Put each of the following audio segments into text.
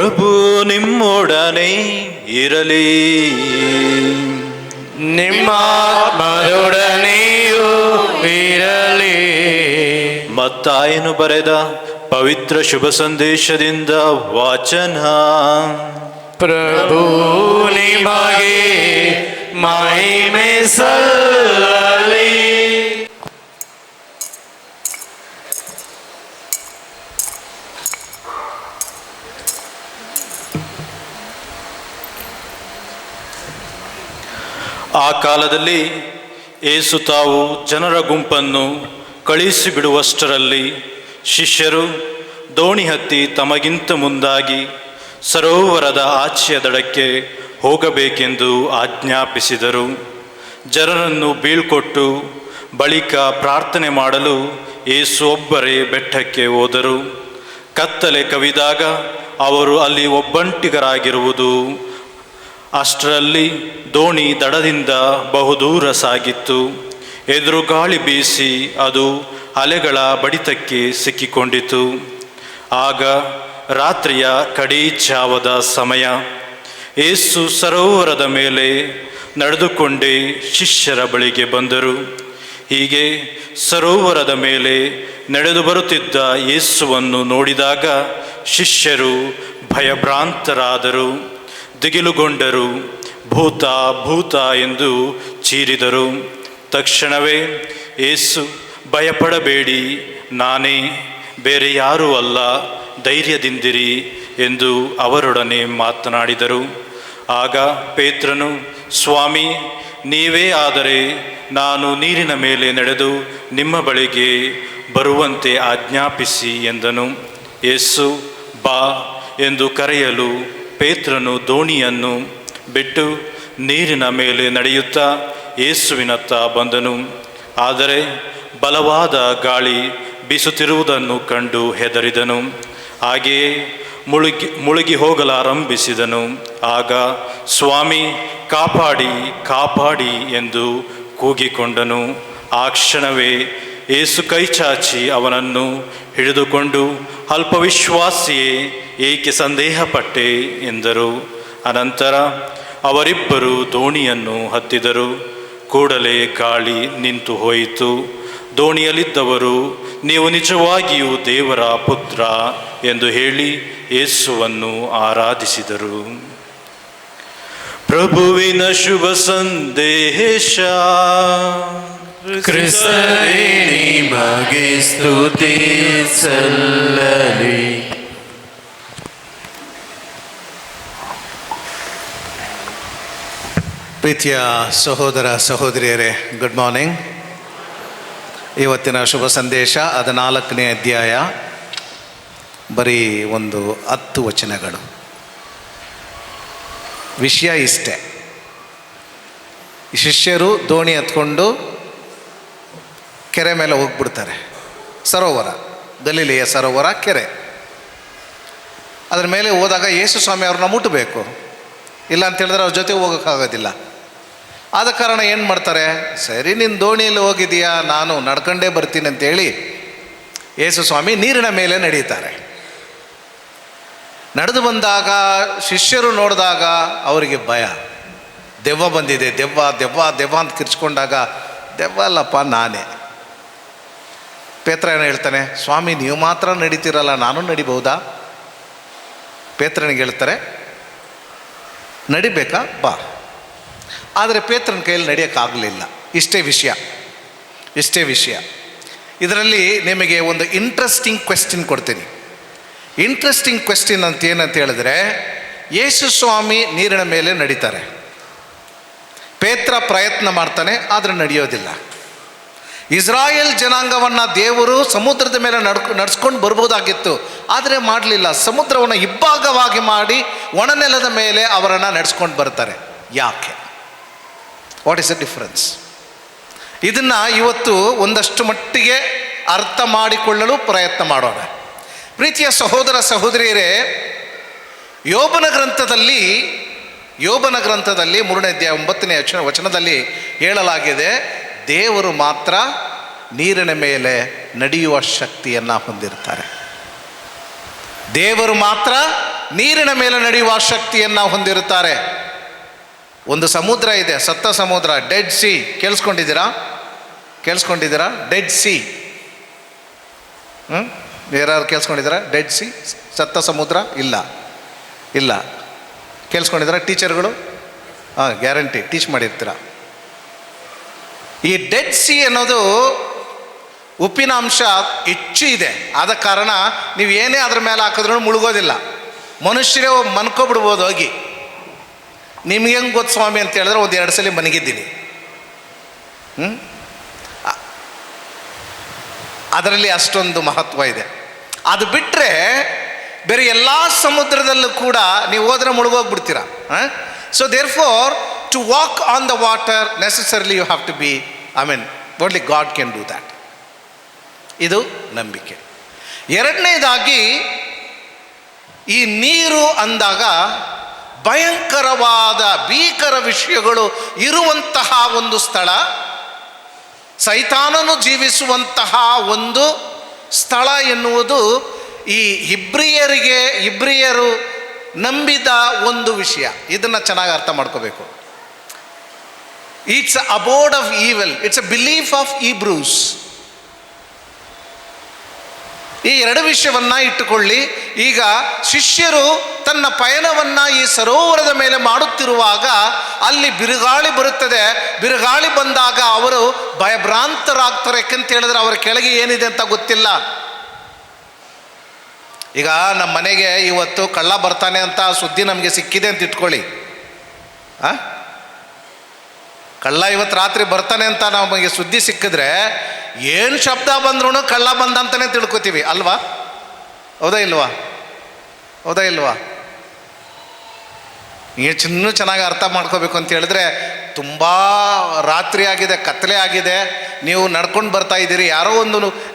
ಪ್ರಭು ನಿಮ್ಮೊಡನೆ ಇರಲಿ, ನಿಮ್ಮ ಆತ್ಮದೊಡನೆಯೂ ಇರಲಿ. ಮತ್ತಾಯನು ಬರೆದ ಪವಿತ್ರ ಶುಭ ಸಂದೇಶದಿಂದ ವಾಚನ. ಪ್ರಭು ನಿಮಗೆ ಮಹಿಮೆ ಸಲ್ಲಲಿ. ಆ ಕಾಲದಲ್ಲಿ ಯೇಸು ತಾವು ಜನರ ಗುಂಪನ್ನು ಕಳುಹಿಸಿಬಿಡುವಷ್ಟರಲ್ಲಿ ಶಿಷ್ಯರು ದೋಣಿ ಹತ್ತಿ ತಮಗಿಂತ ಮುಂದಾಗಿ ಸರೋವರದ ಆಚೆಯ ದಡಕ್ಕೆ ಹೋಗಬೇಕೆಂದು ಆಜ್ಞಾಪಿಸಿದರು. ಜನರನ್ನು ಬೀಳ್ಕೊಟ್ಟು ಬಳಿಕ ಪ್ರಾರ್ಥನೆ ಮಾಡಲು ಯೇಸು ಒಬ್ಬರೇ ಬೆಟ್ಟಕ್ಕೆ ಹೋದರು. ಕತ್ತಲೆ ಕವಿದಾಗ ಅವರು ಅಲ್ಲಿ ಒಬ್ಬಂಟಿಗರಾಗಿರುವುದು. ಅಷ್ಟರಲ್ಲಿ ದೋಣಿ ದಡದಿಂದ ಬಹುದೂರ ಸಾಗಿತ್ತು. ಎದುರು ಗಾಳಿ ಬೀಸಿ ಅದು ಅಲೆಗಳ ಬಡಿತಕ್ಕೆ ಸಿಕ್ಕಿಕೊಂಡಿತು. ಆಗ ರಾತ್ರಿಯ ಕಡೇ ಜಾವದ ಸಮಯ. ಯೇಸು ಸರೋವರದ ಮೇಲೆ ನಡೆದುಕೊಂಡೇ ಶಿಷ್ಯರ ಬಳಿಗೆ ಬಂದರು. ಹೀಗೆ ಸರೋವರದ ಮೇಲೆ ನಡೆದು ಬರುತ್ತಿದ್ದ ಯೇಸುವನ್ನು ನೋಡಿದಾಗ ಶಿಷ್ಯರು ಭಯಭ್ರಾಂತರಾದರು, ದಿಗಿಲುಗೊಂಡರು, ಭೂತ ಭೂತ ಎಂದು ಚೀರಿದರು. ತಕ್ಷಣವೇ ಯೇಸು, ಭಯಪಡಬೇಡಿ, ನಾನೇ, ಬೇರೆ ಯಾರೂ ಅಲ್ಲ, ಧೈರ್ಯದಿಂದಿರಿ ಎಂದು ಅವರೊಡನೆ ಮಾತನಾಡಿದರು. ಆಗ ಪೇತ್ರನು, ಸ್ವಾಮಿ, ನೀವೇ ಆದರೆ ನಾನು ನೀರಿನ ಮೇಲೆ ನಡೆದು ನಿಮ್ಮ ಬಳಿಗೆ ಬರುವಂತೆ ಆಜ್ಞಾಪಿಸಿ ಎಂದನು. ಯೇಸು ಬಾ ಎಂದು ಕರೆಯಲು ಪೇತ್ರನು ದೋಣಿಯನ್ನು ಬಿಟ್ಟು ನೀರಿನ ಮೇಲೆ ನಡೆಯುತ್ತಾ ಯೇಸುವಿನತ್ತ ಬಂದನು. ಆದರೆ ಬಲವಾದ ಗಾಳಿ ಬೀಸುತ್ತಿರುವುದನ್ನು ಕಂಡು ಹೆದರಿದನು. ಹಾಗೆಯೇ ಮುಳುಗಿ ಹೋಗಲಾರಂಭಿಸಿದನು. ಆಗ ಸ್ವಾಮಿ, ಕಾಪಾಡಿ ಕಾಪಾಡಿ ಎಂದು ಕೂಗಿಕೊಂಡನು. ಆ ಕ್ಷಣವೇ ಯೇಸು ಕೈಚಾಚಿ ಅವನನ್ನು ಹಿಡಿದುಕೊಂಡು, ಅಲ್ಪವಿಶ್ವಾಸಿಯೇ, ಏಕೆ ಸಂದೇಹಪಟ್ಟೆ ಎಂದರು. ಅನಂತರ ಅವರಿಬ್ಬರು ದೋಣಿಯನ್ನು ಹತ್ತಿದರು. ಕೂಡಲೇ ಗಾಳಿ ನಿಂತು ಹೋಯಿತು. ದೋಣಿಯಲ್ಲಿದ್ದವರು, ನೀವು ನಿಜವಾಗಿಯೂ ದೇವರ ಪುತ್ರ ಎಂದು ಹೇಳಿ ಯೇಸುವನ್ನು ಆರಾಧಿಸಿದರು. ಪ್ರಭುವಿನ ಶುಭ ಸಂದೇಶ. ಕ್ರಿಸ್ತನೇ ನಿಮಗೆ ಸ್ತುತಿ ಸಲ್ಲಲಿ. ಪ್ರೀತಿಯ ಸಹೋದರ ಸಹೋದರಿಯರೇ, ಗುಡ್ ಮಾರ್ನಿಂಗ್. ಇವತ್ತಿನ ಶುಭ ಸಂದೇಶ 14ನೇ ಅಧ್ಯಾಯ, ಬರೀ 10 ವಚನಗಳು. ವಿಷಯ ಇಷ್ಟೇ. ಶಿಷ್ಯರು ದೋಣಿ ಹತ್ಕೊಂಡು ಕೆರೆ ಮೇಲೆ ಹೋಗ್ಬಿಡ್ತಾರೆ. ಸರೋವರ, ಗಲಿಲೆಯ ಸರೋವರ, ಕೆರೆ. ಅದರ ಮೇಲೆ ಹೋದಾಗ ಯೇಸು ಸ್ವಾಮಿ ಅವ್ರನ್ನ ಮುಟ್ಟಬೇಕು. ಇಲ್ಲ ಅಂತ ಹೇಳಿದ್ರೆ ಅವ್ರ ಜೊತೆ ಹೋಗೋಕ್ಕಾಗೋದಿಲ್ಲ. ಆದ ಕಾರಣ ಏನು ಮಾಡ್ತಾರೆ, ಸರಿ ನಿನ್ನ ದೋಣಿಯಲ್ಲಿ ಹೋಗಿದೆಯಾ, ನಾನು ನಡ್ಕೊಂಡೇ ಬರ್ತೀನಿ ಅಂತೇಳಿ ಯೇಸು ಸ್ವಾಮಿ ನೀರಿನ ಮೇಲೆ ನಡೀತಾರೆ. ನಡೆದು ಬಂದಾಗ ಶಿಷ್ಯರು ನೋಡಿದಾಗ ಅವರಿಗೆ ಭಯ. ದೆವ್ವ ಬಂದಿದೆ, ದೆವ್ವ ದೆವ್ವ ದೆವ್ವ ಅಂತ ಕಿರ್ಚ್ಕೊಂಡಾಗ, ದೆವ್ವ ಅಲ್ಲಪ್ಪ, ನಾನೇ. ಪೇತ್ರ ಏನು ಹೇಳ್ತಾನೆ, ಸ್ವಾಮಿ ನೀವು ಮಾತ್ರ ನಡೀತಿರಲ್ಲ, ನಾನು ನಡಿಬಹುದಾ? ಪೇತ್ರನಿಗೆ ಹೇಳ್ತಾರೆ, ನಡಿಬೇಕಾ, ಬಾ. ಆದರೆ ಪೇತ್ರನ ಕೈಯಲ್ಲಿ ನಡೆಯೋಕ್ಕಾಗಲಿಲ್ಲ. ಇಷ್ಟೇ ವಿಷಯ. ಇದರಲ್ಲಿ ನಿಮಗೆ ಒಂದು ಇಂಟ್ರೆಸ್ಟಿಂಗ್ ಕ್ವೆಶ್ಚನ್ ಕೊಡ್ತೀನಿ. ಇಂಟ್ರೆಸ್ಟಿಂಗ್ ಕ್ವೆಶ್ಚನ್ ಅಂತ ಏನಂತ ಹೇಳಿದ್ರೆ, ಯೇಸು ಸ್ವಾಮಿ ನೀರಿನ ಮೇಲೆ ನಡೀತಾರೆ, ಪೇತ್ರ ಪ್ರಯತ್ನ ಮಾಡ್ತಾನೆ, ಆದರೆ ನಡೆಯೋದಿಲ್ಲ. ಇಸ್ರಾಯೇಲ್ ಜನಾಂಗವನ್ನು ದೇವರು ಸಮುದ್ರದ ಮೇಲೆ ನಡ್ಸ್ಕೊಂಡು ಬರ್ಬೋದಾಗಿತ್ತು, ಆದರೆ ಮಾಡಲಿಲ್ಲ. ಸಮುದ್ರವನ್ನು ಇಬ್ಬಾಗವಾಗಿ ಮಾಡಿ ಒಣನೆಲದ ಮೇಲೆ ಅವರನ್ನು ನಡೆಸ್ಕೊಂಡು ಬರ್ತಾರೆ. ಯಾಕೆ? What is the difference? ಇದನ್ನು ಇವತ್ತು ಒಂದಷ್ಟು ಮಟ್ಟಿಗೆ ಅರ್ಥ ಮಾಡಿಕೊಳ್ಳಲು ಪ್ರಯತ್ನ ಮಾಡೋಣ. ಪ್ರೀತಿಯ ಸಹೋದರ ಸಹೋದರಿಯರೇ, ಯೋಬನ ಗ್ರಂಥದಲ್ಲಿ 3ನೇ ಅಧ್ಯಾಯ 9ನೇ ವಚನದಲ್ಲಿ ಹೇಳಲಾಗಿದೆ, ದೇವರು ಮಾತ್ರ ನೀರಿನ ಮೇಲೆ ನಡೆಯುವ ಶಕ್ತಿಯನ್ನು ಹೊಂದಿರ್ತಾರೆ. ದೇವರು ಮಾತ್ರ ನೀರಿನ ಮೇಲೆ ನಡೆಯುವ ಶಕ್ತಿಯನ್ನು ಹೊಂದಿರುತ್ತಾರೆ. ಒಂದು ಸಮುದ್ರ ಇದೆ, ಸತ್ತ ಸಮುದ್ರ, ಡೆಡ್ ಸಿ. ಕೇಳಿಸ್ಕೊಂಡಿದ್ದೀರಾ? Dead sea. ಯಾರು ಕೇಳಿಸ್ಕೊಂಡಿದ್ದೀರಾ? ಡೆಡ್ ಸಿ, ಸತ್ತ ಸಮುದ್ರ? ಇಲ್ಲ. ಕೇಳಿಸ್ಕೊಂಡಿದ್ದೀರಾ ಟೀಚರ್ಗಳು? ಗ್ಯಾರಂಟಿ ಟೀಚ್ ಮಾಡಿರ್ತೀರ. ಈ ಡೆಡ್ ಸಿ ಅನ್ನೋದು ಉಪ್ಪಿನಾಂಶ ಹೆಚ್ಚು ಇದೆ. ಆದ ಕಾರಣ ನೀವು ಏನೇ ಅದ್ರ ಮೇಲೆ ಹಾಕಿದ್ರೂ ಮುಳುಗೋದಿಲ್ಲ. ಮನುಷ್ಯರೇ ಮನ್ಕೊಬಿಡ್ಬೋದು ಹೋಗಿ. ನಿಮ್ಗೆ ಹೆಂಗೆ ಗೊತ್ತು ಸ್ವಾಮಿ ಅಂತ ಹೇಳಿದ್ರೆ 1-2 ಸಲ ಮನಗಿದ್ದೀನಿ. ಅದರಲ್ಲಿ ಅಷ್ಟೊಂದು ಮಹತ್ವ ಇದೆ. ಅದು ಬಿಟ್ಟರೆ ಬೇರೆ ಎಲ್ಲ ಸಮುದ್ರದಲ್ಲೂ ಕೂಡ ನೀವು ಹೋದ್ರೆ ಮುಳುಗೋಗ್ಬಿಡ್ತೀರ. So therefore to walk on the water necessarily you have to be, only God can do that. ಇದು ನಂಬಿಕೆ. ಎರಡನೇದಾಗಿ, ಈ ನೀರು ಅಂದಾಗ ಭಯಂಕರವಾದ ಭೀಕರ ವಿಷಯಗಳು ಇರುವಂತಹ ಒಂದು ಸ್ಥಳ, ಸೈತಾನನು ಜೀವಿಸುವಂತಹ ಒಂದು ಸ್ಥಳ ಎನ್ನುವುದು ಈ ಇಬ್ರಿಯರು ನಂಬಿದ ಒಂದು ವಿಷಯ. ಇದನ್ನು ಚೆನ್ನಾಗಿ ಅರ್ಥ ಮಾಡ್ಕೋಬೇಕು. It's ಅಬೋರ್ಡ್ of evil, it's a belief of ಈಬ್ರೂಸ್. ಈ 2 ವಿಷಯವನ್ನು ಇಟ್ಟುಕೊಳ್ಳಿ. ಈಗ ಶಿಷ್ಯರು ತನ್ನ ಪಯಣವನ್ನು ಈ ಸರೋವರದ ಮೇಲೆ ಮಾಡುತ್ತಿರುವಾಗ ಅಲ್ಲಿ ಬಿರುಗಾಳಿ ಬರುತ್ತದೆ. ಬಿರುಗಾಳಿ ಬಂದಾಗ ಅವರು ಭಯಭ್ರಾಂತರಾಗ್ತಾರೆ. ಯಾಕಂತ ಹೇಳಿದ್ರೆ ಅವರ ಕೆಳಗೆ ಏನಿದೆ ಅಂತ ಗೊತ್ತಿಲ್ಲ. ಈಗ ನಮ್ಮ ಮನೆಗೆ ಇವತ್ತು ಕಳ್ಳ ಬರ್ತಾನೆ ಅಂತ ಸುದ್ದಿ ನಮಗೆ ಸಿಕ್ಕಿದೆ ಅಂತ ಇಟ್ಕೊಳ್ಳಿ. ಕಳ್ಳ ಇವತ್ತು ರಾತ್ರಿ ಬರ್ತಾನೆ ಅಂತ ನಮಗೆ ಸುದ್ದಿ ಸಿಕ್ಕಿದ್ರೆ ಏನು ಶಬ್ದ ಬಂದ್ರೂ ಕಳ್ಳ ಬಂದಂತಲೇ ತಿಳ್ಕೊತೀವಿ ಅಲ್ವಾ? ಹೌದಾ ಇಲ್ವಾ? ಇನ್ನೂ ಚೆನ್ನಾಗಿ ಅರ್ಥ ಮಾಡ್ಕೋಬೇಕು ಅಂತ ಹೇಳಿದ್ರೆ, ತುಂಬ ರಾತ್ರಿ ಆಗಿದೆ, ಕತ್ತಲೆ ಆಗಿದೆ, ನೀವು ನಡ್ಕೊಂಡು ಬರ್ತಾ ಇದ್ದೀರಿ, ಯಾರೋ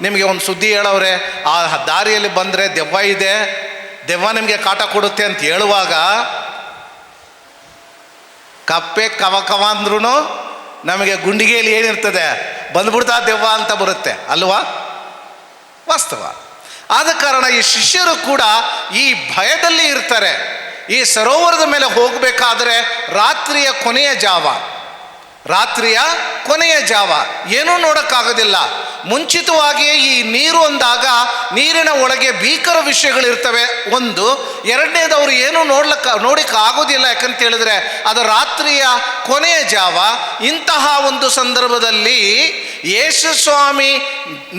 ನಿಮಗೆ ಒಂದು ಸುದ್ದಿ ಹೇಳೋರೆ, ಆ ದಾರಿಯಲ್ಲಿ ಬಂದರೆ ದೆವ್ವ ಇದೆ, ದೆವ್ವ ನಿಮಗೆ ಕಾಟ ಕೊಡುತ್ತೆ ಅಂತ ಹೇಳುವಾಗ ಕಪ್ಪೆ ಕವ ಅಂದ್ರೂ ನಮಗೆ ಗುಂಡಿಗೆಯಲ್ಲಿ ಏನಿರ್ತದೆ, ಬಂದ್ಬಿಡ್ತಾ ದೆವ್ವ ಅಂತ ಬರುತ್ತೆ ಅಲ್ವಾ? ವಾಸ್ತವ. ಆದ ಕಾರಣ ಈ ಶಿಷ್ಯರು ಕೂಡ ಈ ಭಯದಲ್ಲಿ ಇರ್ತಾರೆ. ಈ ಸರೋವರದ ಮೇಲೆ ಹೋಗಬೇಕಾದ್ರೆ ರಾತ್ರಿಯ ಕೊನೆಯ ಜಾವ ಏನೂ ನೋಡೋಕ್ಕಾಗೋದಿಲ್ಲ. ಮುಂಚಿತವಾಗಿಯೇ ಈ ನೀರು ಅಂದಾಗ ನೀರಿನ ಒಳಗೆ ಭೀಕರ ವಿಷಯಗಳಿರ್ತವೆ. ಒಂದು. ಎರಡನೇದು, ಅವರು ಏನೂ ನೋಡಲಿಕ್ಕೆ ಆಗೋದಿಲ್ಲ. ಯಾಕಂತ ಹೇಳಿದ್ರೆ ಅದು ರಾತ್ರಿಯ ಕೊನೆಯ ಜಾವ. ಇಂತಹ ಒಂದು ಸಂದರ್ಭದಲ್ಲಿ ಯೇಸು ಸ್ವಾಮಿ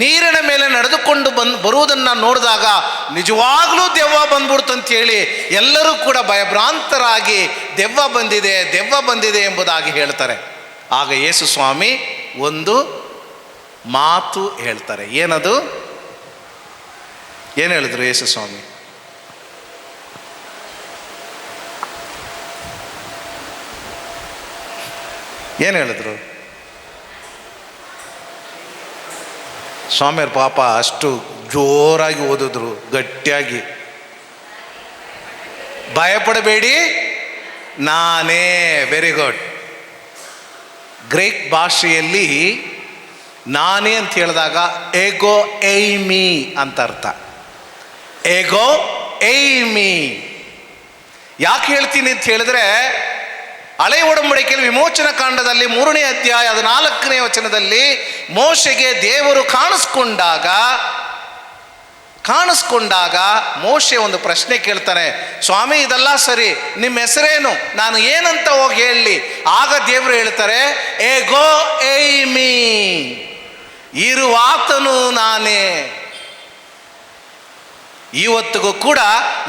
ನೀರಿನ ಮೇಲೆ ನಡೆದುಕೊಂಡು ಬರುವುದನ್ನು ನೋಡಿದಾಗ ನಿಜವಾಗ್ಲೂ ದೆವ್ವ ಬಂದ್ಬಿಡ್ತಂತೇಳಿ ಎಲ್ಲರೂ ಕೂಡ ಭಯಭ್ರಾಂತರಾಗಿ ದೆವ್ವ ಬಂದಿದೆ ಎಂಬುದಾಗಿ ಹೇಳ್ತಾರೆ. ಆಗ ಯೇಸು ಸ್ವಾಮಿ ಒಂದು ಮಾತು ಹೇಳ್ತಾರೆ. ಏನದು? ಏನು ಹೇಳಿದ್ರು ಯೇಸು ಸ್ವಾಮಿ? ಏನು ಹೇಳಿದ್ರು? ಸ್ವಾಮಿಯವ್ರ ಪಾಪ ಅಷ್ಟು ಜೋರಾಗಿ ಓದಿದ್ರು, ಗಟ್ಟಿಯಾಗಿ. ಭಯಪಡಬೇಡಿ, ನಾನೇ. Very good. ಗ್ರೀಕ್ ಭಾಷೆಯಲ್ಲಿ ನಾನೇ ಅಂತ ಹೇಳಿದಾಗ ಎಗೋ ಏಮಿ ಅಂತ ಅರ್ಥ. ಎಗೋ ಏಮಿ ಯಾಕೆ ಹೇಳ್ತೀನಿ ಅಂತ ಹೇಳಿದ್ರೆ, ಹಳೆಯ ಒಡಂಬಡಿಕೆಯಲ್ಲಿ ವಿಮೋಚನಾ ಕಾಂಡದಲ್ಲಿ 3ನೇ ಅಧ್ಯಾಯ 14ನೇ ವಚನದಲ್ಲಿ ಮೋಶೆಗೆ ದೇವರು ಕಾಣಿಸ್ಕೊಂಡಾಗ ಮೋಶೆ ಒಂದು ಪ್ರಶ್ನೆ ಕೇಳ್ತಾನೆ, ಸ್ವಾಮಿ ಇದೆಲ್ಲ ಸರಿ, ನಿಮ್ಮ ಹೆಸರೇನು, ನಾನು ಏನಂತ ಹೋಗಿ ಹೇಳಲಿ? ಆಗ ದೇವರು ಹೇಳ್ತಾರೆ, ಎಗೋ ಏಮಿ, ಇರುವಾತನು ನಾನೇ. ಇವತ್ತಿಗೂ ಕೂಡ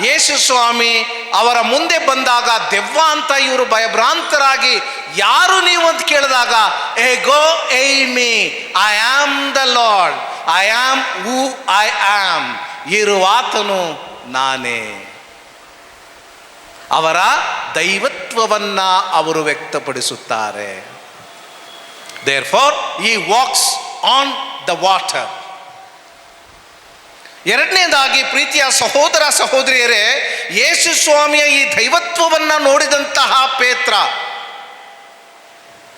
ಯೇಸು ಸ್ವಾಮಿ ಅವರ ಮುಂದೆ ಬಂದಾಗ ದೆವ್ವ ಅಂತ ಇವರು ಭಯಭ್ರಾಂತರಾಗಿ, ಯಾರು ನೀವು ಅಂತ ಕೇಳಿದಾಗ ಎಗೋ ಏಮಿ, I am the Lord, I am who I am, ಇರುವಾತನು ನಾನೇ. ಅವರ ದೈವತ್ವವನ್ನ ಅವರು ವ್ಯಕ್ತಪಡಿಸುತ್ತಾರೆ. Therefore he walks on the water. ಎರಡನೇದಾಗಿ ಪ್ರೀತಿಯ ಸಹೋದರ ಸಹೋದರಿಯರೇ, ಯೇಸು ಸ್ವಾಮಿಯ ಈ ದೈವತ್ವವನ್ನು ನೋಡಿದಂತಹ ಪೇತ್ರ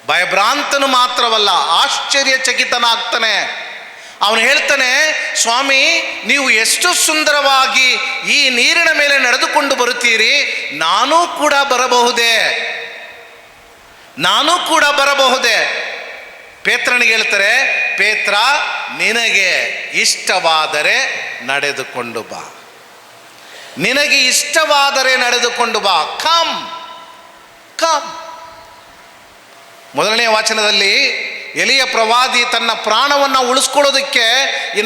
ಭಯಭ್ರಾಂತನು ಮಾತ್ರವಲ್ಲ, ಆಶ್ಚರ್ಯಚಕಿತನಾಗ್ತಾನೆ. ಅವನು ಹೇಳ್ತಾನೆ, ಸ್ವಾಮಿ ನೀವು ಎಷ್ಟು ಸುಂದರವಾಗಿ ಈ ನೀರಿನ ಮೇಲೆ ನಡೆದುಕೊಂಡು ಬರುತ್ತೀರಿ, ನಾನೂ ಕೂಡ ಬರಬಹುದೇ, ನಾನೂ ಕೂಡ ಬರಬಹುದೇ? ಪೇತ್ರನಿಗೆ ಹೇಳ್ತಾರೆ, ಪೇತ್ರ ನಿನಗೆ ಇಷ್ಟವಾದರೆ ನಡೆದುಕೊಂಡು ಬಾ, ನಿನಗೆ ಇಷ್ಟವಾದರೆ ನಡೆದುಕೊಂಡು ಬಾ, ಕಮ್ ಕಮ್. ಮೊದಲನೇ ವಾಚನದಲ್ಲಿ ಎಲಿಯ ಪ್ರವಾದಿ ತನ್ನ ಪ್ರಾಣವನ್ನು ಉಳಿಸ್ಕೊಳ್ಳೋದಕ್ಕೆ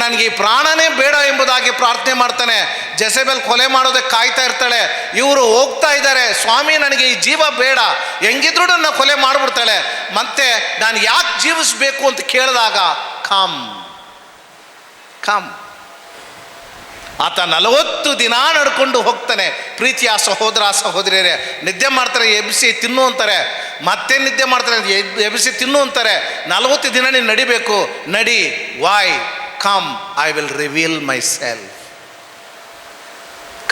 ನನಗೆ ಈ ಪ್ರಾಣನೇ ಬೇಡ ಎಂಬುದಾಗಿ ಪ್ರಾರ್ಥನೆ ಮಾಡ್ತಾನೆ. ಜೆಸೆಬೆಲ್ ಕೊಲೆ ಮಾಡೋದಕ್ಕೆ ಕಾಯ್ತಾ ಇರ್ತಾಳೆ. ಇವರು ಹೋಗ್ತಾ ಇದ್ದಾರೆ, ಸ್ವಾಮಿ ನನಗೆ ಈ ಜೀವ ಬೇಡ, ಹೆಂಗಿದ್ರು ನನ್ನ ಕೊಲೆ ಮಾಡಿಬಿಡ್ತಾಳೆ, ಮತ್ತೆ ನಾನು ಯಾಕೆ ಜೀವಿಸಬೇಕು ಅಂತ ಕೇಳಿದಾಗ ಕಮ್ ಕಮ್. ಆತ 40 ದಿನ ನಡ್ಕೊಂಡು ಹೋಗ್ತಾನೆ. ಪ್ರೀತಿಯ ಸಹೋದರ ಸಹೋದರಿಯರೇ, ನಿದ್ದೆ ಮಾಡ್ತಾರೆ, ಎಬ್ಬಿಸಿ ತಿನ್ನು ಅಂತಾರೆ, ಮತ್ತೆ ನಿದ್ದೆ ಮಾಡ್ತಾರೆ, ಎಬ್ಬಿಸಿ ತಿನ್ನು ಅಂತಾರೆ. 40 ದಿನ ನೀನು ನಡಿಬೇಕು, ನಡಿ. Why? Come I will reveal myself,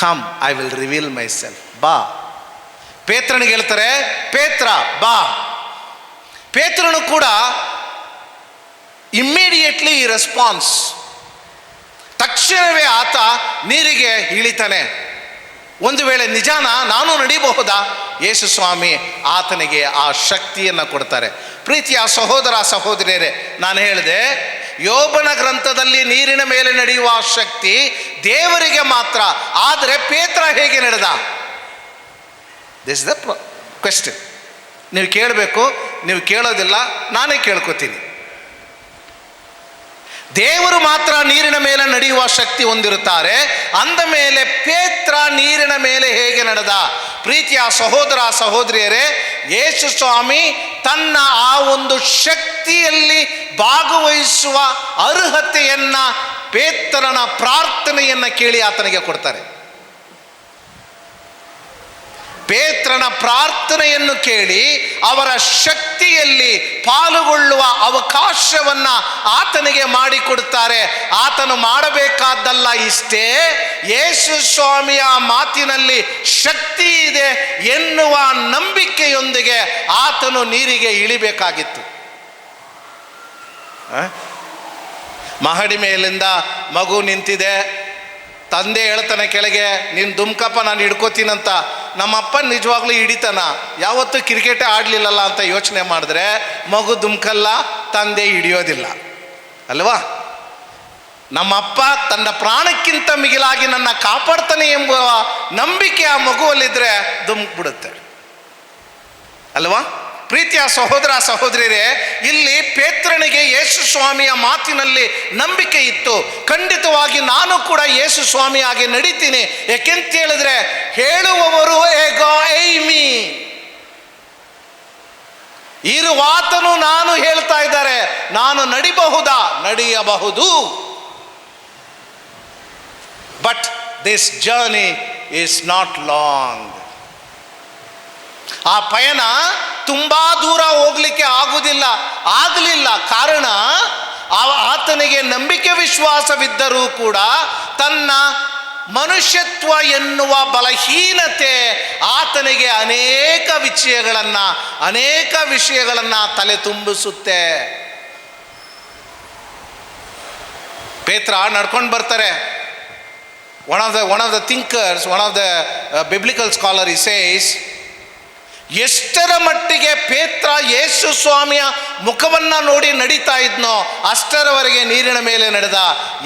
come I will reveal myself. ಬಾ. ಪೇತ್ರನಿಗೆ ಹೇಳ್ತಾರೆ, ಪೇತ್ರ ಬಾ. ಪೇತ್ರನು ಕೂಡ ಇಮ್ಮಿಡಿಯೇಟ್ಲಿ ರೆಸ್ಪಾನ್ಸ್, ತಕ್ಷಣವೇ ಆತ ನೀರಿಗೆ ಇಳಿತಾನೆ. ಒಂದು ವೇಳೆ ನಿಜಾನ ನಾನು ನಡಿಬಹುದಾ? ಯೇಸು ಸ್ವಾಮಿ ಆತನಿಗೆ ಆ ಶಕ್ತಿಯನ್ನು ಕೊಡ್ತಾರೆ. ಪ್ರೀತಿಯ ಸಹೋದರ ಸಹೋದರಿಯರೇ, ನಾನು ಹೇಳಿದೆ, ಯೋಬನ ಗ್ರಂಥದಲ್ಲಿ ನೀರಿನ ಮೇಲೆ ನಡೆಯುವ ಶಕ್ತಿ ದೇವರಿಗೆ ಮಾತ್ರ. ಆದರೆ ಪೇತ್ರ ಹೇಗೆ ನಡೆದ? This is the question. ನೀವು ಕೇಳಬೇಕು, ನೀವು ಕೇಳೋದಿಲ್ಲ, ನಾನೇ ಕೇಳ್ಕೊತೀನಿ. ದೇವರು ಮಾತ್ರ ನೀರಿನ ಮೇಲೆ ನಡೆಯುವ ಶಕ್ತಿ ಹೊಂದಿರುತ್ತಾರೆ. ಅಂದ ಮೇಲೆ ಪೇತ್ರ ನೀರಿನ ಮೇಲೆ ಹೇಗೆ ನಡೆದ? ಪ್ರೀತಿಯ ಸಹೋದರ ಸಹೋದರಿಯರೇ, ಯೇಸು ಸ್ವಾಮಿ ತನ್ನ ಆ ಒಂದು ಶಕ್ತಿಯಲ್ಲಿ ಭಾಗವಹಿಸುವ ಅರ್ಹತೆಯನ್ನ ಪೇತ್ರನ ಪ್ರಾರ್ಥನೆಯನ್ನ ಕೇಳಿ ಆತನಿಗೆ ಕೊಡ್ತಾರೆ. ಪೇತ್ರನ ಪ್ರಾರ್ಥನೆಯನ್ನು ಕೇಳಿ ಅವರ ಶಕ್ತಿಯಲ್ಲಿ ಪಾಲುಗೊಳ್ಳುವ ಅವಕಾಶವನ್ನ ಆತನಿಗೆ ಮಾಡಿಕೊಡುತ್ತಾರೆ. ಆತನು ಮಾಡಬೇಕಾದ್ದಲ್ಲ ಇಷ್ಟೇ, ಯೇಸು ಸ್ವಾಮಿಯ ಮಾತಿನಲ್ಲಿ ಶಕ್ತಿ ಇದೆ ಎನ್ನುವ ನಂಬಿಕೆಯೊಂದಿಗೆ ಆತನು ನೀರಿಗೆ ಇಳಿಬೇಕಾಗಿತ್ತು. ಮಹಡಿ ಮೇಲಿಂದ ಮಗು ನಿಂತಿದೆ, ತಂದೆ ಹೇಳ್ತಾನೆ ಕೆಳಗೆ, ನೀನು ದುಮ್ಕಪ್ಪ ನಾನು ಹಿಡ್ಕೋತೀನಂತ. ನಮ್ಮಪ್ಪ ನಿಜವಾಗ್ಲೂ ಹಿಡಿತಾನ? ಯಾವತ್ತೂ ಕ್ರಿಕೆಟೇ ಆಡಲಿಲ್ಲಲ್ಲ ಅಂತ ಯೋಚನೆ ಮಾಡಿದ್ರೆ ಮಗು ದುಮ್ಕಲ್ಲ, ತಂದೆ ಹಿಡಿಯೋದಿಲ್ಲ ಅಲ್ವಾ? ನಮ್ಮಪ್ಪ ತನ್ನ ಪ್ರಾಣಕ್ಕಿಂತ ಮಿಗಿಲಾಗಿ ನನ್ನ ಕಾಪಾಡ್ತಾನೆ ಎಂಬ ನಂಬಿಕೆ ಆ ಮಗುವಲ್ಲಿದ್ದರೆ ದುಮ್ಕ್ಬಿಡುತ್ತೆ ಅಲ್ವಾ? ಪ್ರೀತಿಯ ಸಹೋದರ ಸಹೋದರಿಯರೇ, ಇಲ್ಲಿ ಪೇತ್ರನಿಗೆ ಯೇಸು ಸ್ವಾಮಿಯ ಮಾತಿನಲ್ಲಿ ನಂಬಿಕೆ ಇತ್ತು. ಖಂಡಿತವಾಗಿ ನಾನು ಕೂಡ ಯೇಸು ಸ್ವಾಮಿಯಾಗಿ ನಡೀತೀನಿ. ಯಾಕೆಂತ ಹೇಳಿದ್ರೆ ಹೇಳುವವರು ಏಗೋ ಏಮಿ, ಇರುವಾತನು ನಾನು ಹೇಳ್ತಾ ಇದ್ದಾರೆ, ನಾನು ನಡಿಬಹುದಾ? ನಡೆಯಬಹುದು. But this journey is not long. ಆ ಪಯಣ ತುಂಬಾ ದೂರ ಹೋಗ್ಲಿಕ್ಕೆ ಆಗಲಿಲ್ಲ. ಕಾರಣ ಆತನಿಗೆ ನಂಬಿಕೆ ವಿಶ್ವಾಸವಿದ್ದರೂ ಕೂಡ ತನ್ನ ಮನುಷ್ಯತ್ವ ಎನ್ನುವ ಬಲಹೀನತೆ ಆತನಿಗೆ ಅನೇಕ ವಿಷಯಗಳನ್ನ ತಲೆ ತುಂಬಿಸುತ್ತೆ. ಪೇತ್ರ ನಡ್ಕೊಂಡು ಬರ್ತಾರೆ. one of the thinkers, one of the biblical scholar, he says, ಎಷ್ಟರ ಮಟ್ಟಿಗೆ ಪೇತ್ರ ಯೇಸು ಸ್ವಾಮಿಯ ಮುಖವನ್ನ ನೋಡಿ ನಡೀತಾ ಇದ್ನೋ ಅಷ್ಟರವರೆಗೆ ನೀರಿನ ಮೇಲೆ ನಡೆದ.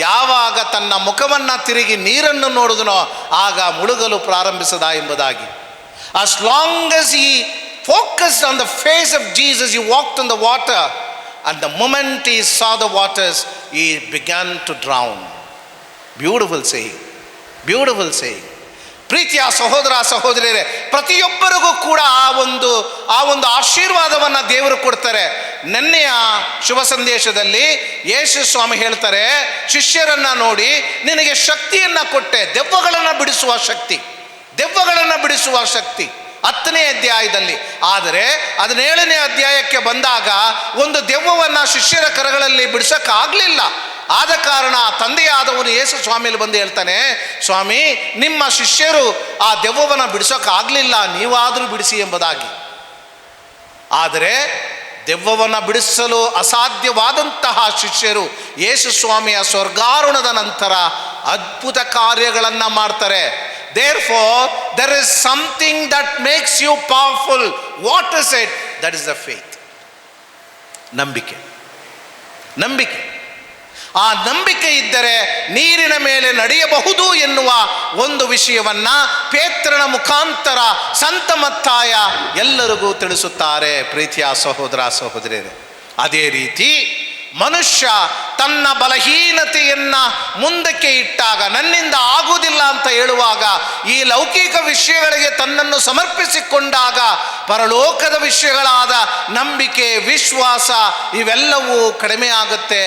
ಯಾವಾಗ ತನ್ನ ಮುಖವನ್ನ ತಿರುಗಿ ನೀರನ್ನು ನೋಡಿದನೋ ಆಗ ಮುಳುಗಲು ಪ್ರಾರಂಭಿಸದ ಎಂಬುದಾಗಿ. As long as he focused on the face of Jesus, he walked on the water, and the moment he saw the waters, he began to drown. Beautiful saying, beautiful saying. ಪ್ರೀತಿಯ ಸಹೋದರ ಸಹೋದರಿಯರೇ, ಪ್ರತಿಯೊಬ್ಬರಿಗೂ ಕೂಡ ಆ ಒಂದು ಆಶೀರ್ವಾದವನ್ನು ದೇವರು ಕೊಡ್ತಾರೆ. ನೆನ್ನೆಯ ಶುಭ ಸಂದೇಶದಲ್ಲಿ ಯೇಸು ಸ್ವಾಮಿ ಹೇಳ್ತಾರೆ, ಶಿಷ್ಯರನ್ನ ನೋಡಿ ನಿನಗೆ ಶಕ್ತಿಯನ್ನ ಕೊಟ್ಟೆ, ದೆವ್ವಗಳನ್ನು ಬಿಡಿಸುವ ಶಕ್ತಿ 10ನೇ ಅಧ್ಯಾಯದಲ್ಲಿ. ಆದರೆ 17ನೇ ಅಧ್ಯಾಯಕ್ಕೆ ಬಂದಾಗ ಒಂದು ದೆವ್ವವನ್ನು ಶಿಷ್ಯರ ಕರಗಳಲ್ಲಿ ಬಿಡಿಸೋಕ್ಕಾಗಲಿಲ್ಲ. ಆದ ಕಾರಣ ತಂದೆಯಾದವನು ಯೇಸು ಸ್ವಾಮಿಯಲ್ಲಿ ಬಂದು ಹೇಳ್ತಾನೆ, ಸ್ವಾಮಿ ನಿಮ್ಮ ಶಿಷ್ಯರು ಆ ದೆವ್ವವನ್ನು ಬಿಡಿಸೋಕ್ಕಾಗಲಿಲ್ಲ, ನೀವಾದರೂ ಬಿಡಿಸಿ ಎಂಬುದಾಗಿ. ಆದರೆ ದೆವ್ವವನ್ನು ಬಿಡಿಸಲು ಅಸಾಧ್ಯವಾದಂತಹ ಶಿಷ್ಯರು ಯೇಸು ಸ್ವಾಮಿಯ ಸ್ವರ್ಗಾರೋಹಣದ ನಂತರ ಅದ್ಭುತ ಕಾರ್ಯಗಳನ್ನು ಮಾಡ್ತಾರೆ. Therefore, there is something that makes you powerful. What is it? That is the faith. ನಂಬಿಕೆ. ನಂಬಿಕೆ. ಆ ನಂಬಿಕೆ ಇದ್ದರೆ ನೀರಿನ ಮೇಲೆ ನಡೆಯಬಹುದು ಎನ್ನುವ ಒಂದು ವಿಷಯವನ್ನ ಪೇತ್ರನ ಮುಖಾಂತರ ಸಂತ ಮತ್ತಾಯ ಎಲ್ಲರಿಗೂ ತಿಳಿಸುತ್ತಾರೆ. ಪ್ರೀತಿಯ ಸಹೋದರ ಸಹೋದರಿಯರೇ, ಅದೇ ರೀತಿ ಮನುಷ್ಯ ತನ್ನ ಬಲಹೀನತೆಯನ್ನ ಮುಂದಕ್ಕೆ ಇಟ್ಟಾಗ, ನನ್ನಿಂದ ಆಗುವುದಿಲ್ಲ ಅಂತ ಹೇಳುವಾಗ, ಈ ಲೌಕಿಕ ವಿಷಯಗಳಿಗೆ ತನ್ನನ್ನು ಸಮರ್ಪಿಸಿಕೊಂಡಾಗ ಪರಲೋಕದ ವಿಷಯಗಳಾದ ನಂಬಿಕೆ, ವಿಶ್ವಾಸ ಇವೆಲ್ಲವೂ ಕಡಿಮೆ ಆಗುತ್ತೆ.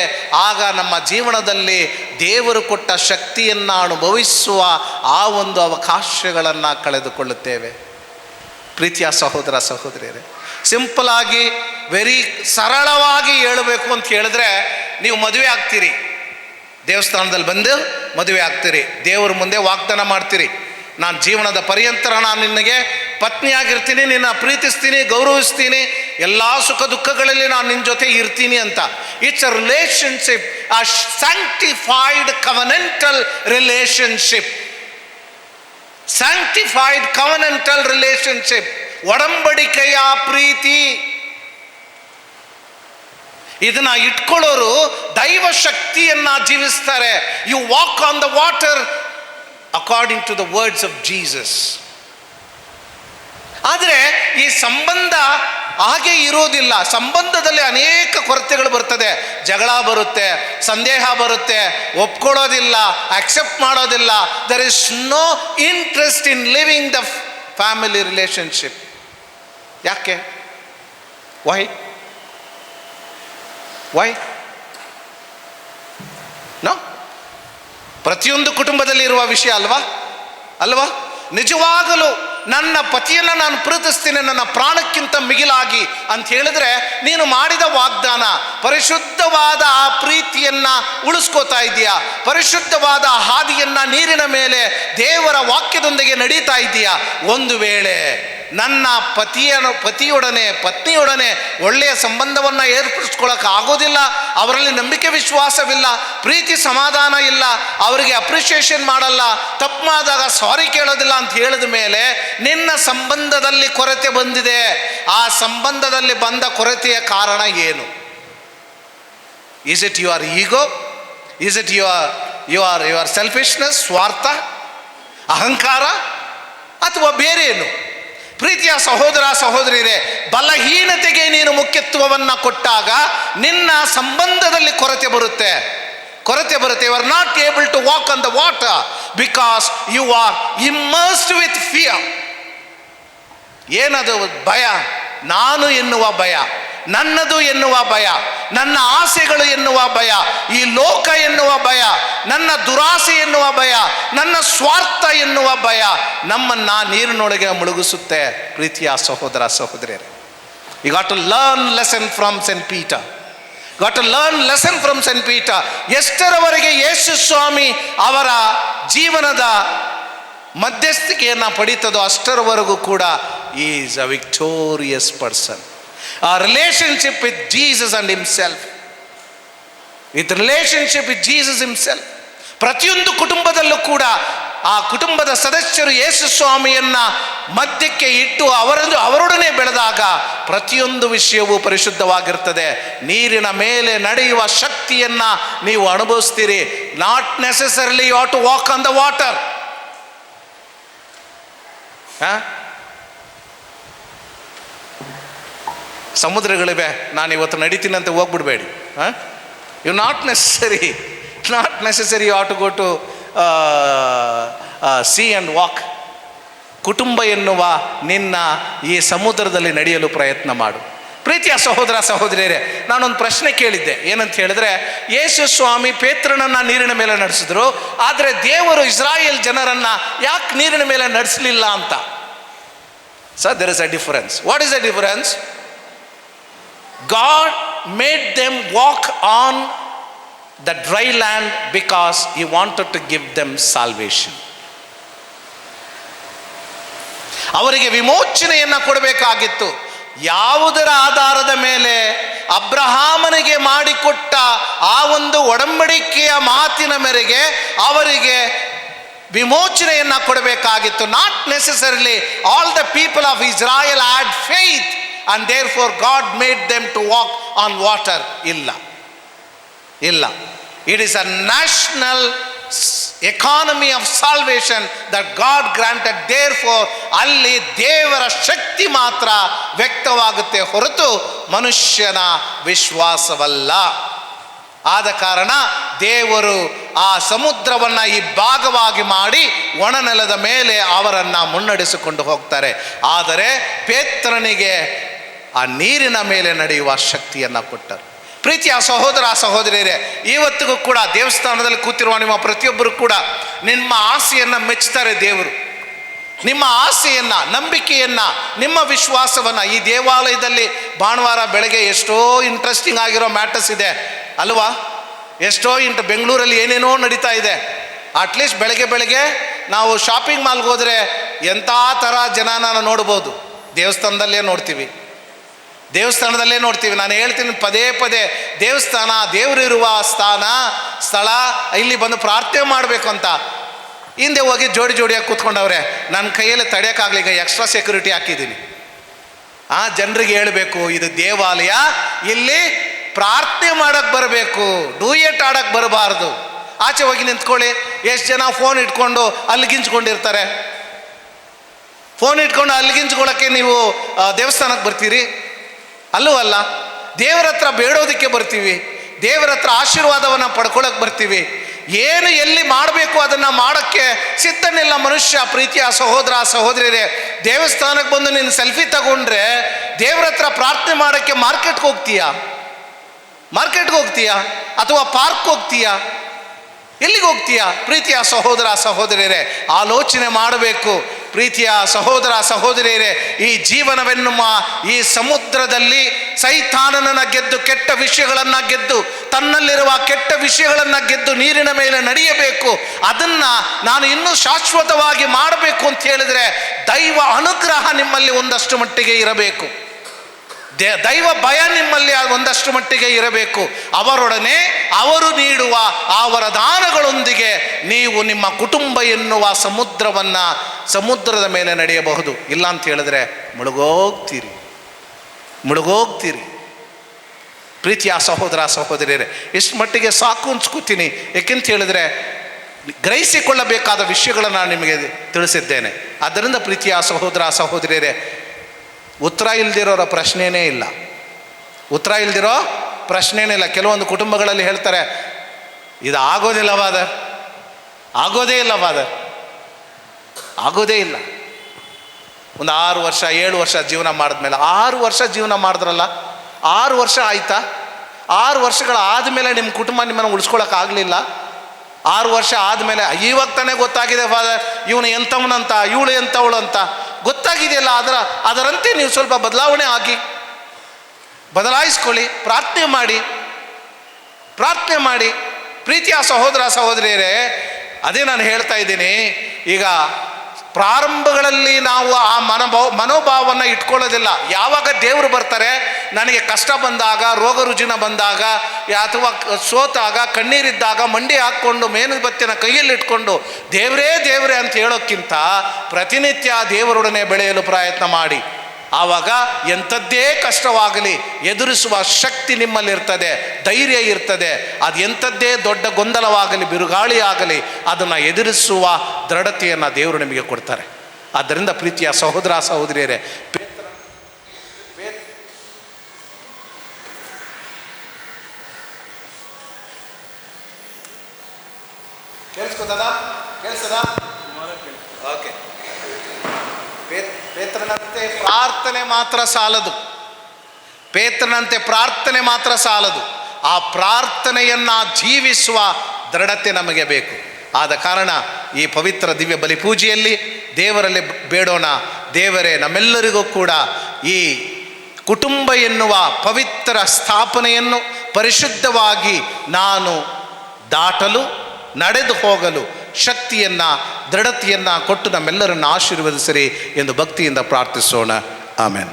ಆಗ ನಮ್ಮ ಜೀವನದಲ್ಲಿ ದೇವರು ಕೊಟ್ಟ ಶಕ್ತಿಯನ್ನು ಅನುಭವಿಸುವ ಆ ಒಂದು ಅವಕಾಶಗಳನ್ನು ಕಳೆದುಕೊಳ್ಳುತ್ತೇವೆ. ಪ್ರೀತಿಯ ಸಹೋದರ ಸಹೋದರಿಯರೇ, ಸಿಂಪಲ್ ಆಗಿ ವೆರಿ ಸರಳವಾಗಿ ಹೇಳಬೇಕು ಅಂತ ಹೇಳಿದ್ರೆ, ನೀವು ಮದುವೆ ಆಗ್ತೀರಿ, ದೇವಸ್ಥಾನದಲ್ಲಿ ಬಂದು ಮದುವೆ ಆಗ್ತೀರಿ, ದೇವರ ಮುಂದೆ ವಾಗ್ದಾನ ಮಾಡ್ತೀರಿ, ನಾನು ಜೀವನದ ಪರ್ಯಂತರ ನಾನು ನಿನಗೆ ಪತ್ನಿಯಾಗಿರ್ತೀನಿ, ನಿನ್ನ ಪ್ರೀತಿಸ್ತೀನಿ, ಗೌರವಿಸ್ತೀನಿ, ಎಲ್ಲ ಸುಖ ದುಃಖಗಳಲ್ಲಿ ನಾನು ನಿನ್ನ ಜೊತೆ ಇರ್ತೀನಿ ಅಂತ. It's a relationship, a sanctified covenantal relationship. Sanctified covenantal relationship, ಒಡಂಬಡಿಕೆಯ ಪ್ರೀತಿ. ಇದನ್ನ ಇಟ್ಕೊಳ್ಳೋರು ದೈವ ಶಕ್ತಿಯನ್ನ ಜೀವಿಸ್ತಾರೆ. You walk on the water according to the words of Jesus. ಆದರೆ ಈ ಸಂಬಂಧ ಹಾಗೆ ಇರೋದಿಲ್ಲ. ಸಂಬಂಧದಲ್ಲಿ ಅನೇಕ ಕೊರತೆಗಳು ಬರ್ತದೆ. ಜಗಳ ಬರುತ್ತೆ, ಸಂದೇಹ ಬರುತ್ತೆ, ಒಪ್ಕೊಳ್ಳೋದಿಲ್ಲ, ಅಕ್ಸೆಪ್ಟ್ ಮಾಡೋದಿಲ್ಲ. There is no interest in living the family relationship. ಯಾಕೆ? Why no? ಪ್ರತಿಯೊಂದು ಕುಟುಂಬದಲ್ಲಿ ಇರುವ ವಿಷಯ ಅಲ್ವಾ? ನಿಜವಾಗಲೂ ನನ್ನ ಪತಿಯನ್ನು ನಾನು ಪ್ರೀತಿಸ್ತೀನಿ ನನ್ನ ಪ್ರಾಣಕ್ಕಿಂತ ಮಿಗಿಲಾಗಿ ಅಂತ ಹೇಳಿದ್ರೆ, ನೀನು ಮಾಡಿದ ವಾಗ್ದಾನ, ಪರಿಶುದ್ಧವಾದ ಆ ಪ್ರೀತಿಯನ್ನ ಉಳಿಸ್ಕೋತಾ ಇದೆಯಾ? ಪರಿಶುದ್ಧವಾದ ಹಾದಿಯನ್ನ ನೀರಿನ ಮೇಲೆ ದೇವರ ವಾಕ್ಯದೊಂದಿಗೆ ನಡೀತಾ ಇದೆಯಾ? ಒಂದು ವೇಳೆ ನನ್ನ ಪತಿಯೊಡನೆ ಪತ್ನಿಯೊಡನೆ ಒಳ್ಳೆಯ ಸಂಬಂಧವನ್ನು ಏರ್ಪಡಿಸ್ಕೊಳ್ಳೋಕೆ ಆಗೋದಿಲ್ಲ, ಅವರಲ್ಲಿ ನಂಬಿಕೆ ವಿಶ್ವಾಸವಿಲ್ಲ, ಪ್ರೀತಿ ಸಮಾಧಾನ ಇಲ್ಲ, ಅವರಿಗೆ ಅಪ್ರಿಷಿಯೇಷನ್ ಮಾಡಲ್ಲ, ತಪ್ಪು ಮಾಡಿದಾಗ ಸಾರಿ ಕೇಳೋದಿಲ್ಲ ಅಂತ ಹೇಳಿದ ಮೇಲೆ ನಿನ್ನ ಸಂಬಂಧದಲ್ಲಿ ಕೊರತೆ ಬಂದಿದೆ. ಆ ಸಂಬಂಧದಲ್ಲಿ ಬಂದ ಕೊರತೆಯ ಕಾರಣ ಏನು? Is it your ego? Is it your selfishness, ಸ್ವಾರ್ಥ, ಅಹಂಕಾರ, ಅಥವಾ ಬೇರೆ ಏನು? ಪ್ರೀತಿಯ ಸಹೋದರ ಸಹೋದರಿಯರೇ, ಬಲಹೀನತೆಗೆ ನೀನು ಮುಖ್ಯತ್ವವನ್ನು ಕೊಟ್ಟಾಗ ನಿನ್ನ ಸಂಬಂಧದಲ್ಲಿ ಕೊರತೆ ಬರುತ್ತೆ. You are not able to walk on the water because you are immersed with fear. ಏನದು ಭಯ? ನಾನು ಎನ್ನುವ ಭಯ, ನನ್ನದು ಎನ್ನುವ ಭಯ, ನನ್ನ ಆಸೆಗಳು ಎನ್ನುವ ಭಯ, ಈ ಲೋಕ ಎನ್ನುವ ಭಯ, ನನ್ನ ದುರಾಸೆ ಎನ್ನುವ ಭಯ, ನನ್ನ ಸ್ವಾರ್ಥ ಎನ್ನುವ ಭಯ ನಮ್ಮನ್ನ ನೀರಿನೊಳಗೆ ಮುಳುಗಿಸುತ್ತೆ. ಪ್ರೀತಿಯ ಸಹೋದರ ಸಹೋದರಿಯರೇ, you got to learn lesson from Saint Peter. ಎಷ್ಟರವರೆಗೆ ಯೇಸು ಸ್ವಾಮಿ ಅವರ ಜೀವನದ ಮಧ್ಯಸ್ಥಿಕೆಯನ್ನು ಪಡೀತದೋ ಅಷ್ಟರವರೆಗೂ ಕೂಡ is a victorious person. A relationship with Jesus and himself. ಪ್ರತಿಯೊಂದು ಕುಟುಂಬದಲ್ಲೂ ಕೂಡ ಆ ಕುಟುಂಬದ ಸದಸ್ಯರು ಯೇಸು ಸ್ವಾಮಿಯನ್ನ ಮಧ್ಯಕ್ಕೆ ಇಟ್ಟು ಅವರೊಡನೆ ಬೆಳೆದಾಗ ಪ್ರತಿಯೊಂದು ವಿಷಯವೂ ಪರಿಶುದ್ಧವಾಗಿರ್ತದೆ. ನೀರಿನ ಮೇಲೆ ನಡೆಯುವ ಶಕ್ತಿಯನ್ನ ನೀವು ಅನುಭವಿಸ್ತೀರಿ. Not necessarily you have to walk on the water. ಸಮುದ್ರಗಳಿವೆ, ನಾನು ಇವತ್ತು ನಡೀತೀನಿ ಅಂತ ಹೋಗ್ಬಿಡ್ಬೇಡಿ. Not necessary you have to go to sea and walk. ಕುಟುಂಬ ಎನ್ನುವ ನಿನ್ನ ಈ ಸಮುದ್ರದಲ್ಲಿ ನಡೆಯಲು ಪ್ರಯತ್ನ ಮಾಡು. ಪ್ರೀತಿಯ ಸಹೋದರ ಸಹೋದರಿಯರೇ, ನಾನೊಂದು ಪ್ರಶ್ನೆ ಕೇಳಿದ್ದೆ. ಏನಂತ ಹೇಳಿದ್ರೆ, ಯೇಸು ಸ್ವಾಮಿ ಪೇತ್ರನನ್ನ ನೀರಿನ ಮೇಲೆ ನಡೆಸಿದ್ರು, ಆದರೆ ದೇವರು ಇಸ್ರಾಯೇಲ್ ಜನರನ್ನ ಯಾಕೆ ನೀರಿನ ಮೇಲೆ ನಡೆಸಲಿಲ್ಲ ಅಂತ. Sir, there is a difference. What is the difference? God made them walk on the dry land because he wanted to give them salvation. ಅವರಿಗೆ ವಿಮೋಚನೆಯನ್ನು ಕೊಡಬೇಕಾಗಿತ್ತು. ಯಾವುದರ ಆಧಾರದ ಮೇಲೆ? ಅಬ್ರಹಾಮನಿಗೆ ಮಾಡಿಕೊಟ್ಟ ಆ ಒಂದು ಒಡಂಬಡಿಕೆಯ ಮಾತಿನ ಮೇರೆಗೆ ಅವರಿಗೆ ವಿಮೋಚನೆಯನ್ನು ಕೊಡಬೇಕಾಗಿತ್ತು. Not necessarily all the people of Israel had faith and therefore God made them to walk on water. ಇಲ್ಲ. It is a national economy of salvation that God granted. Therefore ಅಲ್ಲಿ ದೇವರ ಶಕ್ತಿ ಮಾತ್ರ ವ್ಯಕ್ತವಾಗುತ್ತೆ ಹೊರತು ಮನುಷ್ಯನ ವಿಶ್ವಾಸವಲ್ಲ. ಆದ ಕಾರಣ ದೇವರು ಆ ಸಮುದ್ರವನ್ನು ಈ ಭಾಗವಾಗಿ ಮಾಡಿ ಒಣನೆಲದ ಮೇಲೆ ಅವರನ್ನು ಮುನ್ನಡೆಸಿಕೊಂಡು ಹೋಗ್ತಾರೆ. ಆದರೆ ಪೇತ್ರನಿಗೆ ಆ ನೀರಿನ ಮೇಲೆ ನಡೆಯುವ ಶಕ್ತಿಯನ್ನು ಕೊಟ್ಟರು. ಪ್ರೀತಿಯ ಸಹೋದರ ಸಹೋದರಿಯರೇ, ಇವತ್ತಿಗೂ ಕೂಡ ದೇವಸ್ಥಾನದಲ್ಲಿ ಕೂತಿರುವ ನಿಮ್ಮ ಪ್ರತಿಯೊಬ್ಬರು ಕೂಡ ನಿಮ್ಮ ಆಸೆಯನ್ನು ಮೆಚ್ಚುತ್ತಾರೆ ದೇವರು. ನಿಮ್ಮ ಆಸೆಯನ್ನು, ನಂಬಿಕೆಯನ್ನು, ನಿಮ್ಮ ವಿಶ್ವಾಸವನ್ನು. ಈ ದೇವಾಲಯದಲ್ಲಿ ಭಾನುವಾರ ಬೆಳಗ್ಗೆ ಎಷ್ಟೋ ಇಂಟ್ರೆಸ್ಟಿಂಗ್ ಆಗಿರೋ ಮ್ಯಾಟರ್ಸ್ ಇದೆ ಅಲ್ವಾ? ಎಷ್ಟೋ ಬೆಂಗಳೂರಲ್ಲಿ ಏನೇನೋ ನಡೀತಾ ಇದೆ. ಅಟ್ಲೀಸ್ಟ್ ಬೆಳಗ್ಗೆ ನಾವು ಶಾಪಿಂಗ್ ಮಾಲ್ಗೆ ಹೋದರೆ ಎಂಥ ಥರ ಜನನ ನೋಡ್ಬೋದು. ದೇವಸ್ಥಾನದಲ್ಲೇ ನೋಡ್ತೀವಿ. ನಾನು ಹೇಳ್ತೀನಿ ಪದೇ ದೇವಸ್ಥಾನ, ದೇವರಿರುವ ಸ್ಥಳ, ಇಲ್ಲಿ ಬಂದು ಪ್ರಾರ್ಥನೆ ಮಾಡಬೇಕು ಅಂತ ಹಿಂದೆ ಹೋಗಿ ಜೋಡಿಯಾಗಿ ಕೂತ್ಕೊಂಡವ್ರೆ. ನನ್ನ ಕೈಯಲ್ಲಿ ತಡೆಯೋಕ್ಕಾಗಲಿ, ಈಗ ಎಕ್ಸ್ಟ್ರಾ ಸೆಕ್ಯೂರಿಟಿ ಹಾಕಿದ್ದೀನಿ. ಜನರಿಗೆ ಹೇಳಬೇಕು, ಇದು ದೇವಾಲಯ, ಇಲ್ಲಿ ಪ್ರಾರ್ಥನೆ ಮಾಡೋಕ್ಕೆ ಬರಬೇಕು, ಡೂಯೆಟ್ ಆಡೋಕ್ಕೆ ಬರಬಾರ್ದು. ಆಚೆ ಹೋಗಿ ನಿಂತ್ಕೊಳ್ಳಿ. ಎಷ್ಟು ಜನ ಫೋನ್ ಇಟ್ಕೊಂಡು ಅಲ್ಲಿಗಿಂಚ್ಕೊಂಡಿರ್ತಾರೆ. ಫೋನ್ ಇಟ್ಕೊಂಡು ಅಲ್ಲಿಗಿಂಚ್ಕೊಳ್ಳೋಕ್ಕೆ ನೀವು ದೇವಸ್ಥಾನಕ್ಕೆ ಬರ್ತೀರಿ? ಅಲ್ಲೂ ಅಲ್ಲ. ದೇವರ ಹತ್ರ ಬೇಡೋದಕ್ಕೆ ಬರ್ತೀವಿ, ದೇವರ ಹತ್ರ ಆಶೀರ್ವಾದವನ್ನು ಪಡ್ಕೊಳ್ಳೋಕೆ ಬರ್ತೀವಿ. ಏನು ಎಲ್ಲಿ ಮಾಡಬೇಕು ಅದನ್ನು ಮಾಡೋಕ್ಕೆ ಸಿದ್ಧನಿಲ್ಲ ಮನುಷ್ಯ. ಪ್ರೀತಿಯ ಸಹೋದರ ಸಹೋದರಿಯರೇ, ದೇವಸ್ಥಾನಕ್ಕೆ ಬಂದು ನೀನು ಸೆಲ್ಫಿ ತಗೊಂಡ್ರೆ ದೇವರ ಹತ್ರ ಪ್ರಾರ್ಥನೆ ಮಾಡೋಕ್ಕೆ ಮಾರ್ಕೆಟ್ಗೆ ಹೋಗ್ತೀಯಾ ಅಥವಾ ಪಾರ್ಕ್ ಹೋಗ್ತೀಯಾ? ಎಲ್ಲಿಗೆ ಹೋಗ್ತೀಯಾ? ಪ್ರೀತಿಯ ಸಹೋದರ ಸಹೋದರಿಯರೇ, ಆಲೋಚನೆ ಮಾಡಬೇಕು. ಪ್ರೀತಿಯ ಸಹೋದರ ಸಹೋದರಿಯರೇ, ಈ ಜೀವನವೆನ್ನುವ ಈ ಸಮುದ್ರದಲ್ಲಿ ಸೈತಾನನನ್ನು ಗೆದ್ದು, ಕೆಟ್ಟ ವಿಷಯಗಳನ್ನು ಗೆದ್ದು, ತನ್ನಲ್ಲಿರುವ ಕೆಟ್ಟ ವಿಷಯಗಳನ್ನು ಗೆದ್ದು ನೀರಿನ ಮೇಲೆ ನಡೆಯಬೇಕು. ಅದನ್ನು ನಾನು ಇನ್ನೂ ಶಾಶ್ವತವಾಗಿ ಮಾಡಬೇಕು ಅಂತ ಹೇಳಿದರೆ ದೈವ ಅನುಗ್ರಹ ನಿಮ್ಮಲ್ಲಿ ಒಂದಷ್ಟು ಮಟ್ಟಿಗೆ ಇರಬೇಕು. ದೈವ ಭಯ ನಿಮ್ಮಲ್ಲಿ ಒಂದಷ್ಟು ಮಟ್ಟಿಗೆ ಇರಬೇಕು. ಅವರೊಡನೆ ಅವರು ನೀಡುವ ಆ ವರದಾನಗಳೊಂದಿಗೆ ನೀವು ನಿಮ್ಮ ಕುಟುಂಬ ಎನ್ನುವ ಸಮುದ್ರದ ಮೇಲೆ ನಡೆಯಬಹುದು. ಇಲ್ಲ ಅಂತ ಹೇಳಿದ್ರೆ ಮುಳುಗೋಗ್ತೀರಿ. ಪ್ರೀತಿಯ ಸಹೋದರ ಸಹೋದರಿಯರೇ, ಎಷ್ಟು ಮಟ್ಟಿಗೆ ಸಾಕು ಅನ್ಸ್ಕೊತೀನಿ. ಏಕೆಂತ ಹೇಳಿದ್ರೆ ಗ್ರಹಿಸಿಕೊಳ್ಳಬೇಕಾದ ವಿಷಯಗಳನ್ನು ನಾನು ನಿಮಗೆ ತಿಳಿಸಿದ್ದೇನೆ. ಆದ್ದರಿಂದ ಪ್ರೀತಿಯ ಸಹೋದರ ಸಹೋದರಿಯರೇ, ಉತ್ತರ ಇಲ್ದಿರೋ ಪ್ರಶ್ನೆಯೇ ಇಲ್ಲ. ಕೆಲವೊಂದು ಕುಟುಂಬಗಳಲ್ಲಿ ಹೇಳ್ತಾರೆ, ಇದು ಆಗೋದೇ ಇಲ್ಲ. ಒಂದು 6 ವರ್ಷ 7 ವರ್ಷ ಜೀವನ ಮಾಡಿದ್ಮೇಲೆ, 6 ವರ್ಷ ಜೀವನ ಮಾಡಿದ್ರಲ್ಲ, 6 ವರ್ಷ ಆಯ್ತಾ? 6 ವರ್ಷಗಳಾದಮೇಲೆ ನಿಮ್ಮ ಕುಟುಂಬ ನಿಮ್ಮನ್ನು ಉಳಿಸ್ಕೊಳಕ್ಕಾಗಲಿಲ್ಲ. 6 ವರ್ಷ ಆದಮೇಲೆ ಇವಾಗ ತಾನೇ ಗೊತ್ತಾಗಿದೆ ಫಾದರ್, ಇವನು ಎಂಥವನಂತ, ಇವಳು ಎಂಥವಳು ಅಂತ ಗೊತ್ತಾಗಿದೆಯಲ್ಲ. ಅದರಂತೆ ನೀವು ಸ್ವಲ್ಪ ಬದಲಾಯಿಸ್ಕೊಳ್ಳಿ, ಪ್ರಾರ್ಥನೆ ಮಾಡಿ. ಪ್ರೀತಿಯ ಸಹೋದರ ಸಹೋದರಿಯರೇ, ಅದೇ ನಾನು ಹೇಳ್ತಾ ಇದ್ದೀನಿ. ಈಗ ಪ್ರಾರಂಭಗಳಲ್ಲಿ ನಾವು ಆ ಮನೋಭಾವವನ್ನು ಇಟ್ಕೊಳ್ಳೋದಿಲ್ಲ. ಯಾವಾಗ ದೇವರು ಬರ್ತಾರೆ, ನನಗೆ ಕಷ್ಟ ಬಂದಾಗ, ರೋಗ ರುಜಿನ ಬಂದಾಗ, ಅಥವಾ ಸೋತಾಗ, ಕಣ್ಣೀರಿದ್ದಾಗ ಮಂಡಿ ಹಾಕ್ಕೊಂಡು ಮೇಣಬತ್ತಿನ ಕೈಯಲ್ಲಿ ಇಟ್ಕೊಂಡು ದೇವರೇ ಅಂತ ಹೇಳೋಕ್ಕಿಂತ ಪ್ರತಿನಿತ್ಯ ದೇವರೊಡನೆ ಬೆಳೆಯಲು ಪ್ರಯತ್ನ ಮಾಡಿ. ಆವಾಗ ಎಂಥದ್ದೇ ಕಷ್ಟವಾಗಲಿ ಎದುರಿಸುವ ಶಕ್ತಿ ನಿಮ್ಮಲ್ಲಿರ್ತದೆ, ಧೈರ್ಯ ಇರ್ತದೆ. ಅದು ಎಂಥದ್ದೇ ದೊಡ್ಡ ಗೊಂದಲವಾಗಲಿ, ಬಿರುಗಾಳಿ ಆಗಲಿ, ಅದನ್ನು ಎದುರಿಸುವ ದೃಢತೆಯನ್ನು ದೇವರು ನಿಮಗೆ ಕೊಡ್ತಾರೆ. ಆದ್ದರಿಂದ ಪ್ರೀತಿಯ ಸಹೋದರ ಸಹೋದರಿಯರೇ, ಕೇಳಿಸ್ತದ? ಓಕೆ. ಪೇತ್ರನಂತೆ ಪ್ರಾರ್ಥನೆ ಮಾತ್ರ ಸಾಲದು. ಆ ಪ್ರಾರ್ಥನೆಯನ್ನು ಜೀವಿಸುವ ದೃಢತೆ ನಮಗೆ ಬೇಕು. ಆದ ಕಾರಣ ಈ ಪವಿತ್ರ ದಿವ್ಯ ಬಲಿ ಪೂಜೆಯಲ್ಲಿ ದೇವರಲ್ಲಿ ಬೇಡೋಣ. ದೇವರೇ ನಮ್ಮೆಲ್ಲರಿಗೂ ಕೂಡ ಈ ಕುಟುಂಬ ಎನ್ನುವ ಪವಿತ್ರ ಸ್ಥಾಪನೆಯನ್ನು ಪರಿಶುದ್ಧವಾಗಿ ನಾನು ದಾಟಲು, ನಡೆದು ಹೋಗಲು ಶಕ್ತಿಯನ್ನು, ದೃಢತೆಯನ್ನು ಕೊಟ್ಟು ನಮ್ಮೆಲ್ಲರನ್ನು ಆಶೀರ್ವದಿಸಿರಿ ಎಂದು ಭಕ್ತಿಯಿಂದ ಪ್ರಾರ್ಥಿಸೋಣ. ಆಮೆನ್.